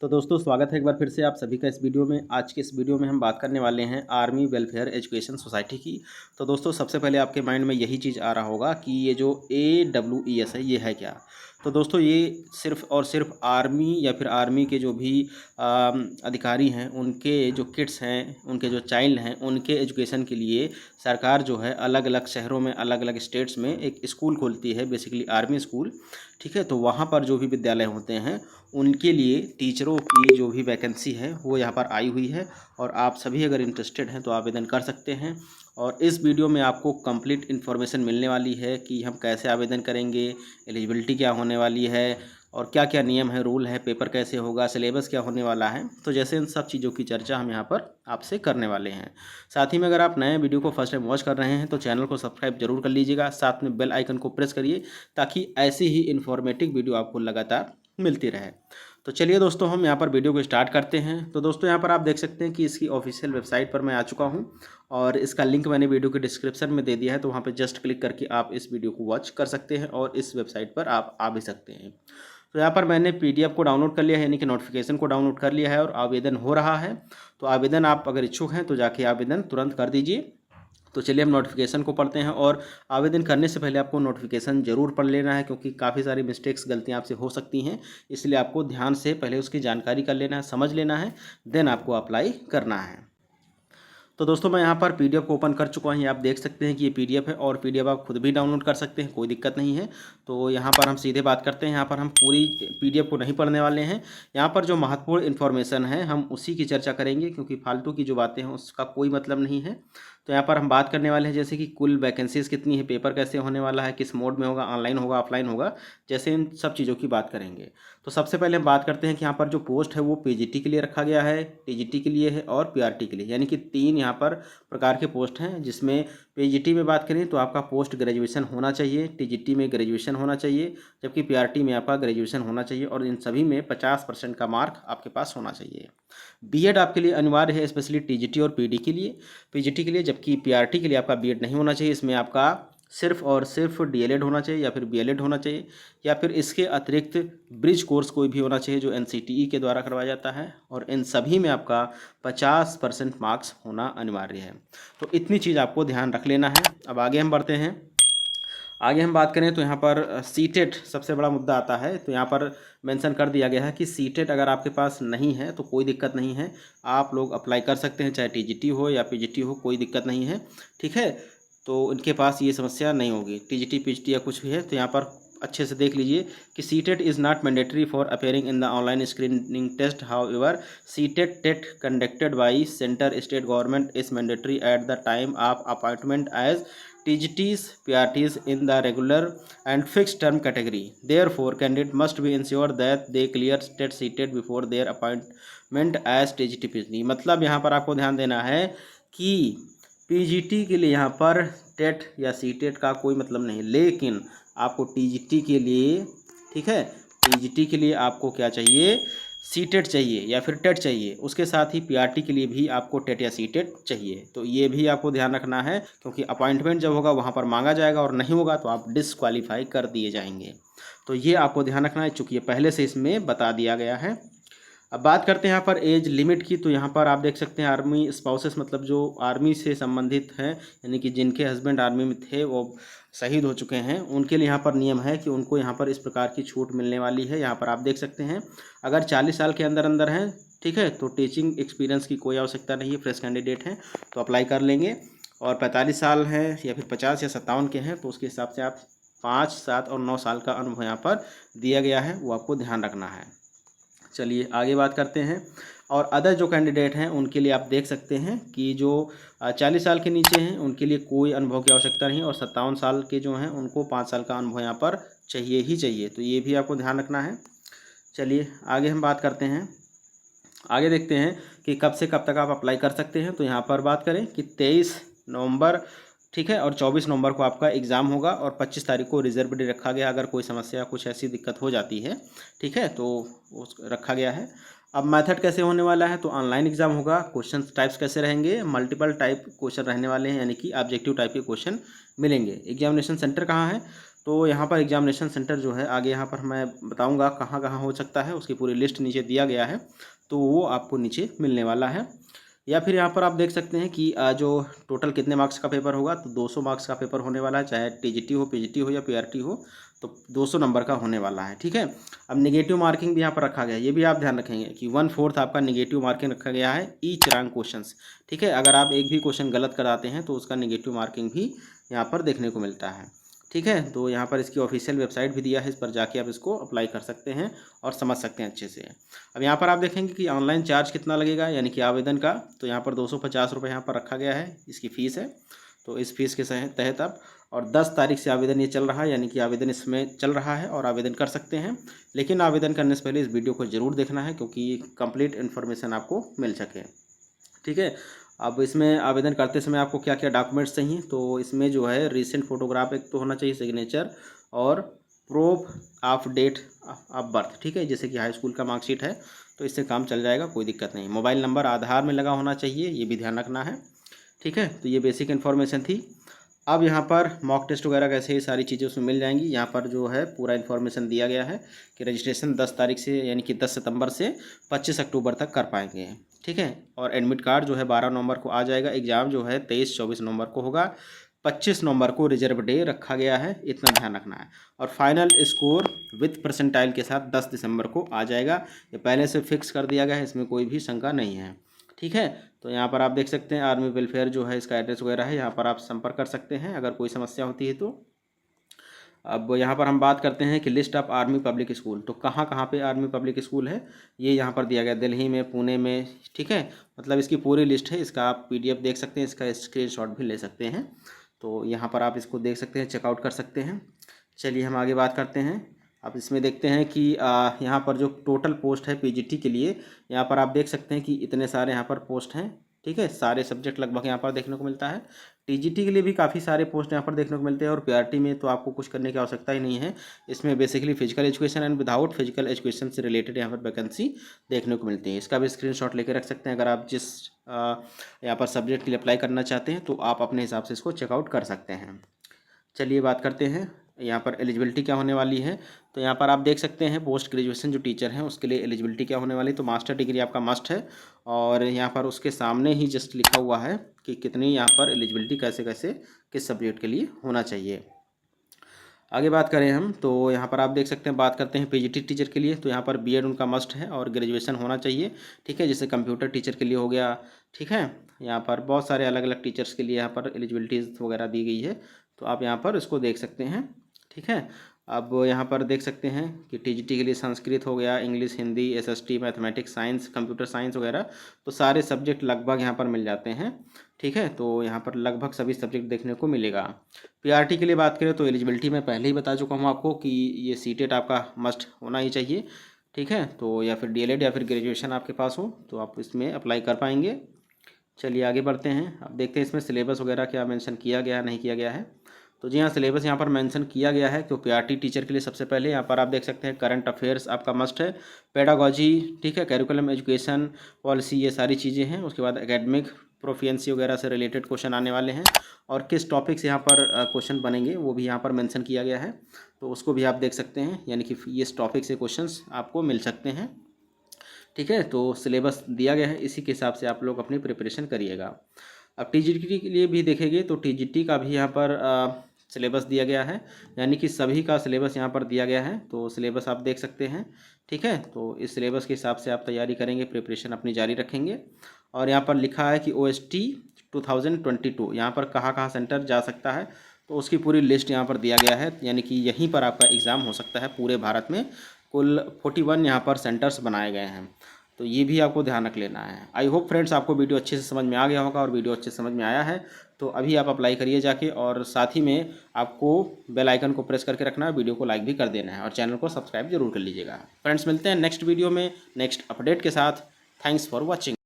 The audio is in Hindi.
तो दोस्तों स्वागत है एक बार फिर से आप सभी का इस वीडियो में। आज के इस वीडियो में हम बात करने वाले हैं आर्मी वेलफेयर एजुकेशन सोसाइटी की। तो दोस्तों सबसे पहले आपके माइंड में यही चीज़ आ रहा होगा कि ये जो AWES है ये है क्या। तो दोस्तों ये सिर्फ़ और सिर्फ आर्मी या फिर आर्मी के जो भी अधिकारी हैं उनके जो किड्स हैं, उनके जो चाइल्ड हैं, उनके एजुकेशन के लिए सरकार जो है अलग अलग शहरों में, अलग अलग स्टेट्स में एक स्कूल खोलती है, बेसिकली आर्मी स्कूल। ठीक है, तो वहाँ पर जो भी विद्यालय होते हैं उनके लिए टीचरों की जो भी वैकेंसी है वो यहाँ पर आई हुई है और आप सभी अगर इंटरेस्टेड हैं तो आवेदन कर सकते हैं। और इस वीडियो में आपको कंप्लीट इन्फॉर्मेशन मिलने वाली है कि हम कैसे आवेदन करेंगे, एलिजिबिलिटी क्या होने वाली है और क्या क्या नियम है, रूल है, पेपर कैसे होगा, सिलेबस क्या होने वाला है। तो जैसे इन सब चीज़ों की चर्चा हम यहाँ पर आपसे करने वाले हैं। साथ ही में अगर आप नए वीडियो को फर्स्ट टाइम वॉच कर रहे हैं तो चैनल को सब्सक्राइब जरूर कर लीजिएगा, साथ में बेल आइकन को प्रेस करिए ताकि ऐसी ही इन्फॉर्मेटिव वीडियो आपको लगातार मिलती रहे। तो चलिए दोस्तों हम यहाँ पर वीडियो को स्टार्ट करते हैं। तो दोस्तों यहाँ पर आप देख सकते हैं कि इसकी ऑफिशियल वेबसाइट पर मैं आ चुका हूँ और इसका लिंक मैंने वीडियो के डिस्क्रिप्शन में दे दिया है, तो वहाँ पे जस्ट क्लिक करके आप इस वीडियो को वॉच कर सकते हैं और इस वेबसाइट पर आप आ भी सकते हैं। तो यहाँ पर मैंने PDF को डाउनलोड कर लिया है, यानी कि नोटिफिकेशन को डाउनलोड कर लिया है और आवेदन हो रहा है। तो आवेदन आप अगर इच्छुक हैं तो जाके आवेदन तुरंत कर दीजिए। तो चलिए हम नोटिफिकेशन को पढ़ते हैं और आवेदन करने से पहले आपको नोटिफिकेशन ज़रूर पढ़ लेना है क्योंकि काफ़ी सारी मिस्टेक्स, गलतियां आपसे हो सकती हैं, इसलिए आपको ध्यान से पहले उसकी जानकारी कर लेना है, समझ लेना है, देन आपको अप्लाई करना है। तो दोस्तों मैं यहाँ पर PDF को ओपन कर चुका हूँ। आप देख सकते हैं कि ये PDF है और PDF आप खुद भी डाउनलोड कर सकते हैं, कोई दिक्कत नहीं है। तो यहाँ पर हम सीधे बात करते हैं। यहाँ पर हम पूरी PDF को नहीं पढ़ने वाले हैं। यहाँ पर जो महत्वपूर्ण इन्फॉर्मेशन है हम उसी की चर्चा करेंगे क्योंकि फालतू की जो बातें हैं उसका कोई मतलब नहीं है। तो यहाँ पर हम बात करने वाले हैं जैसे कि कुल वैकेंसीज़ कितनी है, पेपर कैसे होने वाला है, किस मोड में होगा, ऑनलाइन होगा, ऑफलाइन होगा, जैसे इन सब चीज़ों की बात करेंगे। तो सबसे पहले हम बात करते हैं कि यहाँ पर जो पोस्ट है वो PGT के लिए रखा गया है, TGT के लिए है और PRT के लिए, यानी कि 3 यहाँ पर प्रकार के पोस्ट हैं। जिसमें PGT में बात करें तो आपका पोस्ट ग्रेजुएशन होना चाहिए, TGT में ग्रेजुएशन होना चाहिए, जबकि PRT में आपका ग्रेजुएशन होना चाहिए और इन सभी में 50% का मार्क आपके पास होना चाहिए। BEd आपके लिए अनिवार्य है, स्पेशली TGT और PGT के लिए, जबकि PRT के लिए आपका BEd नहीं होना चाहिए। इसमें आपका सिर्फ और सिर्फ DLED होना चाहिए या फिर BLED होना चाहिए या फिर इसके अतिरिक्त ब्रिज कोर्स कोई भी होना चाहिए जो NCTE के द्वारा करवाया जाता है और इन सभी में आपका 50% मार्क्स होना अनिवार्य है। तो इतनी चीज़ आपको ध्यान रख लेना है। अब आगे हम बढ़ते हैं। आगे हम बात करें तो यहाँ पर सीटेट सबसे बड़ा मुद्दा आता है। तो यहाँ पर मेंशन कर दिया गया है कि सीटेट अगर आपके पास नहीं है तो कोई दिक्कत नहीं है, आप लोग अप्लाई कर सकते हैं, चाहे TGT हो या PGT हो, कोई दिक्कत नहीं है। ठीक है, तो इनके पास ये समस्या नहीं होगी, TGT PGT या कुछ भी है। तो यहाँ पर अच्छे से देख लीजिए कि CTET is not mandatory for appearing in the online screening test, however CTET TET conducted by centre state government is mandatory at the time of appointment as TGTs, PRTs in the regular and fixed term category. Therefore, candidate must be ensured that they clear state seated before their appointment as TGT PGT। मतलब यहाँ पर आपको ध्यान देना है कि PGT के लिए यहाँ पर टेट या सीटेट का कोई मतलब नहीं, लेकिन आपको TGT के लिए, ठीक है, TGT के लिए आपको क्या चाहिए, सीटेट चाहिए या फिर टेट चाहिए। उसके साथ ही PRT के लिए भी आपको टेट या सीटेट चाहिए। तो ये भी आपको ध्यान रखना है क्योंकि अपॉइंटमेंट जब होगा वहाँ पर मांगा जाएगा और नहीं होगा तो आप डिसक्वालीफाई कर दिए जाएंगे। तो ये आपको ध्यान रखना है, चूँकि ये पहले से इसमें बता दिया गया है। अब बात करते हैं यहाँ पर एज लिमिट की। तो यहाँ पर आप देख सकते हैं आर्मी स्पाउसेस, मतलब जो आर्मी से संबंधित हैं, यानी कि जिनके हस्बैंड आर्मी में थे वो शहीद हो चुके हैं, उनके लिए यहाँ पर नियम है कि उनको यहाँ पर इस प्रकार की छूट मिलने वाली है। यहाँ पर आप देख सकते हैं अगर 40 साल के अंदर अंदर हैं, ठीक है, तो टीचिंग एक्सपीरियंस की कोई आवश्यकता नहीं है, फ्रेश कैंडिडेट हैं तो अप्लाई कर लेंगे। और 45 साल हैं या फिर 50 या 57 के हैं तो उसके हिसाब से आप 5, 7 और 9 साल का अनुभव यहाँ पर दिया गया है, वो आपको ध्यान रखना है। चलिए आगे बात करते हैं। और अदर जो कैंडिडेट हैं उनके लिए आप देख सकते हैं कि जो 40 साल के नीचे हैं उनके लिए कोई अनुभव की आवश्यकता नहीं और 57 साल के जो हैं उनको 5 साल का अनुभव यहाँ पर चाहिए ही चाहिए। तो ये भी आपको ध्यान रखना है। चलिए आगे हम बात करते हैं। आगे देखते हैं कि कब से कब तक आप अप्लाई कर सकते हैं। तो यहाँ पर बात करें कि 23 नवंबर, ठीक है, और 24 नवंबर को आपका एग्ज़ाम होगा और 25 तारीख को रिजर्व डे रखा गया। अगर कोई समस्या, कुछ ऐसी दिक्कत हो जाती है, ठीक है, तो वो रखा गया है। अब मेथड कैसे होने वाला है, तो ऑनलाइन एग्जाम होगा। क्वेश्चन टाइप्स कैसे रहेंगे, मल्टीपल टाइप क्वेश्चन रहने वाले हैं, यानी कि ऑब्जेक्टिव टाइप के क्वेश्चन मिलेंगे। एग्जामिनेशन सेंटर कहाँ है, तो यहाँ पर एग्जामिनेशन सेंटर जो है आगे यहाँ पर मैं बताऊँगा कहाँ कहाँ हो सकता है, उसकी पूरी लिस्ट नीचे दिया गया है, तो वो आपको नीचे मिलने वाला है। या फिर यहाँ पर आप देख सकते हैं कि जो टोटल कितने मार्क्स का पेपर होगा, तो 200 मार्क्स का पेपर होने वाला है, चाहे टीजीटी हो, पीजीटी हो या पीआरटी हो, तो 200 नंबर का होने वाला है। ठीक है, अब नेगेटिव मार्किंग भी यहाँ पर रखा गया है, ये भी आप ध्यान रखेंगे कि 1/4 आपका नेगेटिव मार्किंग रखा गया है ईच रैंक क्वेश्चंस। ठीक है, अगर आप एक भी क्वेश्चन गलत कराते हैं तो उसका नेगेटिव मार्किंग भी यहाँ पर देखने को मिलता है। ठीक है, तो यहाँ पर इसकी ऑफिशियल वेबसाइट भी दिया है, इस पर जाके आप इसको अप्लाई कर सकते हैं और समझ सकते हैं अच्छे से। अब यहाँ पर आप देखेंगे कि ऑनलाइन चार्ज कितना लगेगा, यानी कि आवेदन का, तो यहाँ पर 250 रुपये यहाँ पर रखा गया है, इसकी फ़ीस है। तो इस फीस के तहत आप, और 10 तारीख से आवेदन ये चल रहा है, यानी कि आवेदन इसमें चल रहा है और आवेदन कर सकते हैं। लेकिन आवेदन करने से पहले इस वीडियो को ज़रूर देखना है, क्योंकि कंप्लीट इन्फॉर्मेशन आपको मिल सके। ठीक है, अब इसमें आवेदन करते समय आपको क्या क्या डॉक्यूमेंट्स चाहिए, तो इसमें जो है रीसेंट फोटोग्राफ एक तो होना चाहिए, सिग्नेचर, और proof of date of birth. ठीक है, जैसे कि हाई स्कूल का मार्कशीट है, तो इससे काम चल जाएगा, कोई दिक्कत नहीं। मोबाइल नंबर आधार में लगा होना चाहिए, ये भी ध्यान रखना है। ठीक है, तो ये बेसिक इन्फॉर्मेशन थी। अब यहाँ पर मॉक टेस्ट वगैरह कैसे, ये सारी चीज़ें उसमें मिल जाएंगी। यहाँ पर जो है पूरा इन्फॉर्मेशन दिया गया है कि रजिस्ट्रेशन 10 तारीख से, यानी कि 10 सितंबर से 25 अक्टूबर तक कर पाएंगे। ठीक है, और एडमिट कार्ड जो है 12 नवंबर को आ जाएगा। एग्ज़ाम जो है 23-24 नवंबर को होगा। 25 नवंबर को रिजर्व डे रखा गया है, इतना ध्यान रखना है। और फाइनल स्कोर विथ परसेंटाइल के साथ 10 दिसंबर को आ जाएगा। ये पहले से फिक्स कर दिया गया है, इसमें कोई भी शंका नहीं है। ठीक है, तो यहाँ पर आप देख सकते हैं आर्मी वेलफेयर जो है, इसका एड्रेस वगैरह है, यहाँ पर आप संपर्क कर सकते हैं अगर कोई समस्या होती है तो। अब यहाँ पर हम बात करते हैं कि list of army public school, तो कहाँ कहाँ पे आर्मी पब्लिक स्कूल है, ये यहाँ पर दिया गया, दिल्ली में, पुणे में। ठीक है, मतलब इसकी पूरी लिस्ट है, इसका आप PDF देख सकते हैं, इसका स्क्रीनशॉट भी ले सकते हैं। तो यहाँ पर आप इसको देख सकते हैं, चेकआउट कर सकते हैं। चलिए हम आगे बात करते हैं। अब इसमें देखते हैं कि यहाँ पर जो टोटल पोस्ट है PGT के लिए, यहाँ पर आप देख सकते हैं कि इतने सारे यहाँ पर पोस्ट हैं। ठीक है, सारे सब्जेक्ट लगभग यहाँ पर देखने को मिलता है। TGT के लिए भी काफ़ी सारे पोस्ट यहाँ पर देखने को मिलते हैं, और PRT में तो आपको कुछ करने की आवश्यकता ही नहीं है। इसमें basically physical education and without physical education से रिलेटेड यहाँ पर वैकेंसी देखने को मिलती है। इसका भी स्क्रीनशॉट लेकर रख सकते हैं। अगर आप जिस यहाँ पर सब्जेक्ट के लिए अप्लाई करना चाहते हैं, तो आप अपने हिसाब से इसको चेकआउट कर सकते हैं। चलिए बात करते हैं यहाँ पर एलिजिबिलिटी क्या होने वाली है। तो यहाँ पर आप देख सकते हैं पोस्ट ग्रेजुएशन जो टीचर हैं उसके लिए एलिजिबिलिटी क्या होने वाली है। तो मास्टर डिग्री आपका मस्ट है, और यहाँ पर उसके सामने ही जस्ट लिखा हुआ है कि कितनी यहाँ पर एलिजिबिलिटी कैसे कैसे किस सब्जेक्ट के लिए होना चाहिए। आगे बात करें हम, तो यहाँ पर आप देख सकते हैं, बात करते हैं PGT टीचर के लिए, तो यहाँ पर B.Ed उनका मस्ट है और ग्रेजुएशन होना चाहिए। ठीक है, जैसे कंप्यूटर टीचर के लिए हो गया। ठीक है, यहाँ पर बहुत सारे अलग अलग टीचर्स के लिए यहाँ पर एलिजिबिलिटीज़ वगैरह दी गई है, तो आप यहाँ पर इसको देख सकते हैं। ठीक है, अब यहाँ पर देख सकते हैं कि TGT के लिए संस्कृत हो गया, English, Hindi, SST, mathematics, science, computer science वगैरह, तो सारे सब्जेक्ट लगभग यहाँ पर मिल जाते हैं। ठीक है, तो यहाँ पर लगभग सभी सब्जेक्ट देखने को मिलेगा। PRT के लिए बात करें तो एलिजिबिलिटी मैं पहले ही बता चुका हूँ आपको कि ये CTET आपका मस्ट होना ही चाहिए। ठीक है, तो या फिर DLED या फिर ग्रेजुएशन आपके पास हो तो आप इसमें अप्लाई कर पाएंगे। चलिए आगे बढ़ते हैं। अब देखते हैं इसमें सिलेबस वगैरह क्या मेंशन किया गया नहीं किया गया है। तो जी हाँ, सिलेबस यहाँ पर मेंशन किया गया है। तो PRT टीचर के लिए सबसे पहले यहाँ पर आप देख सकते हैं करंट अफेयर्स आपका मस्ट है, पेडागॉजी, ठीक है, करिकुलम, एजुकेशन पॉलिसी, ये सारी चीज़ें हैं। उसके बाद एकेडमिक प्रोफिशिएंसी वगैरह से रिलेटेड क्वेश्चन आने वाले हैं, और किस टॉपिक से यहाँ पर क्वेश्चन बनेंगे वो भी यहाँ पर मेंशन किया गया है, तो उसको भी आप देख सकते हैं, यानी कि इस टॉपिक से क्वेश्चंस आपको मिल सकते हैं। ठीक है, तो सिलेबस दिया गया है, इसी के हिसाब से आप लोग अपनी प्रिपरेशन करिएगा। अब TGT के लिए भी देखेंगे तो TGT का भी यहाँ पर सिलेबस दिया गया है, यानी कि सभी का सिलेबस यहाँ पर दिया गया है, तो सिलेबस आप देख सकते हैं। ठीक है, तो इस सिलेबस के हिसाब से आप तैयारी करेंगे, प्रिपरेशन अपनी जारी रखेंगे। और यहाँ पर लिखा है कि OST 2022 यहाँ पर कहाँ कहाँ सेंटर जा सकता है, तो उसकी पूरी लिस्ट यहाँ पर दिया गया है, यानी कि यहीं पर आपका एग्ज़ाम हो सकता है पूरे भारत में। कुल 41 यहाँ पर सेंटर्स बनाए गए हैं, तो ये भी आपको ध्यान रख लेना है। आई होप फ्रेंड्स आपको वीडियो अच्छे से समझ में आ गया होगा, और वीडियो अच्छे से समझ में आया है तो अभी आप अप्लाई करिए जाके, और साथ ही में आपको बेल आइकन को प्रेस करके रखना है, वीडियो को लाइक भी कर देना है, और चैनल को सब्सक्राइब जरूर कर लीजिएगा। फ्रेंड्स मिलते हैं नेक्स्ट वीडियो में नेक्स्ट अपडेट के साथ। Thanks for watching.